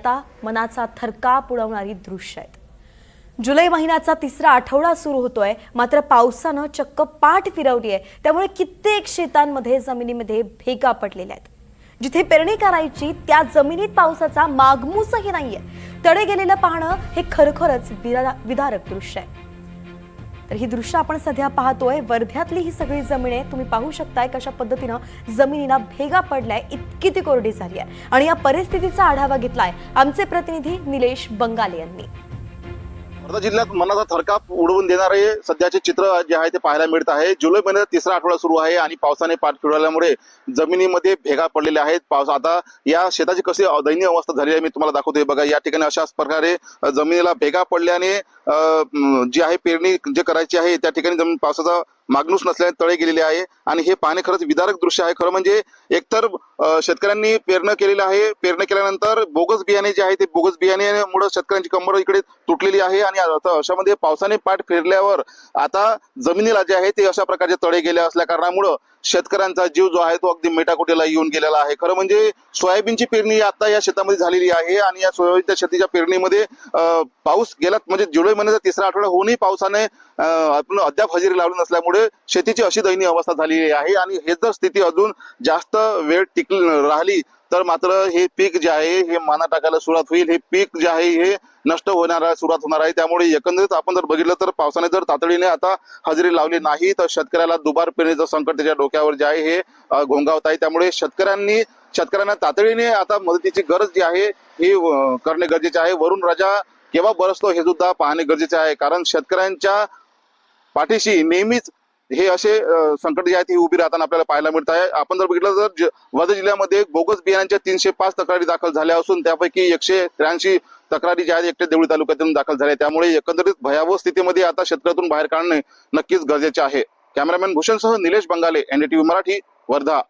आता मनाचा थरकाप उडवणारी दृश्य आहेत। जुलै महिन्याचा तिसरा आठवडा सुरू होतोय, मात्र पावसानं चक्क पाठ फिरवली आहे। त्यामुळे कित्येक शेतांमध्ये जमिनीमध्ये भेगा पडलेल्या आहेत। जिथे पेरणी करायची त्या जमिनीत पावसाचा मागमूसही नाहीये। तडे गेलेलं पाहणं हे खरखरच विदारक दृश्य आहे। तर ही दृश्य आपण सध्या पाहतोय। वर्ध्यातली ही सगळी जमीन आहे। तुम्ही पाहू शकताय कशा पद्धतीनं जमिनीला भेगा पडलाय, इतकी ती कोरडी झाली आहे। आणि या परिस्थितीचा आढावा घेतलाय आमचे प्रतिनिधी निलेश बंगाले यांनी। वर्धा जिल्ह्यात मनाचा थरकाप उडवून देणारे सध्याचे चित्र जे आहे ते पाहायला मिळत आहे। जुलै महिन्याचा तिसरा आठवडा सुरू आहे आणि पावसाने पाठ फिरवल्यामुळे जमिनीमध्ये भेगा पडलेल्या आहेत। पाऊस आता या शेताची कशी दयनीय अवस्था झाली आहे मी तुम्हाला दाखवतोय। बघा, या ठिकाणी अशाच प्रकारे जमिनीला भेगा पडल्याने जी आहे पेरणी जे करायची आहे त्या ठिकाणी जमीन पावसाचा मागणूस नसल्याने तळे गेलेले आहे। आणि हे पाहणे खरंच विदारक दृश्य आहे। खरं म्हणजे एकतर शेतकऱ्यांनी पेरणी केलेली आहे, पेरणी केल्यानंतर बोगस बियाणे जे आहे ते बोगस बियाण्यामुळे शेतकऱ्यांची कंबर इकडे तुटलेली आहे। आणि अशामध्ये पावसाने पाठ फिरल्यावर आता जमिनीला जे आहे ते अशा प्रकारचे तळे गेले असल्या कारणामुळे शेतकऱ्यांचा जीव जो आहे तो अगदी मेटाकुटीला येऊन गेलेला आहे। खरं म्हणजे सोयाबीनची पेरणी आता या शेतामध्ये झालेली आहे आणि या सोयाबीनच्या शेतीच्या पेरणीमध्ये पाऊस गेला म्हणजे जुलै महिन्याचा तिसरा आठवडा होऊनही पावसाने आपण अद्याप हजेरी लावली नसल्यामुळे शेतीची अशी दयनीय अवस्था झालेली आहे। आणि हे जर स्थिती अजून जास्त वेळ टिकून राहिली तर मात्र हे पीक जे आहे हे माना टाकायला सुरुवात होईल। हे पीक जे आहे हे नष्ट सुरुवात होणार आहे। त्यामुळे एकंदरीत आपण जर बघितलं तर पावसाने जर तातडीने आता हजेरी लावली नाही तर शेतकऱ्याला दुबार पेरणीचं संकट त्याच्या डोक्यावर जे आहे हे घोंगावत आहे। त्यामुळे शेतकऱ्यांना तातडीने आता मदतीची गरज जी आहे ही करणे गरजेचे आहे। वरुण राजा केव्हा बरसतो हे सुद्धा पाहणे गरजेचे आहे, कारण शेतकऱ्यांच्या पाठीशी नेहमीच हे असे संकट जे आहेत ही उभी राहताना आपल्याला पाहायला मिळत आहे। आपण जर बघितलं तर वर्धा जिल्ह्यामध्ये बोगस बियाण्यांच्या 305 तक्रारी दाखल झाल्या असून त्यापैकी 183 तक्रारी ज्या आहेत एकटे देवळी तालुक्यातून दाखल झाल्या। त्यामुळे एकंदरीत भयावह स्थितीमध्ये आता शेतकऱ्यातून बाहेर काढणे नक्कीच गरजेचे आहे। Cameraman भूषणसह Nilesh बंगाले, NDTV Marathi, Wardha.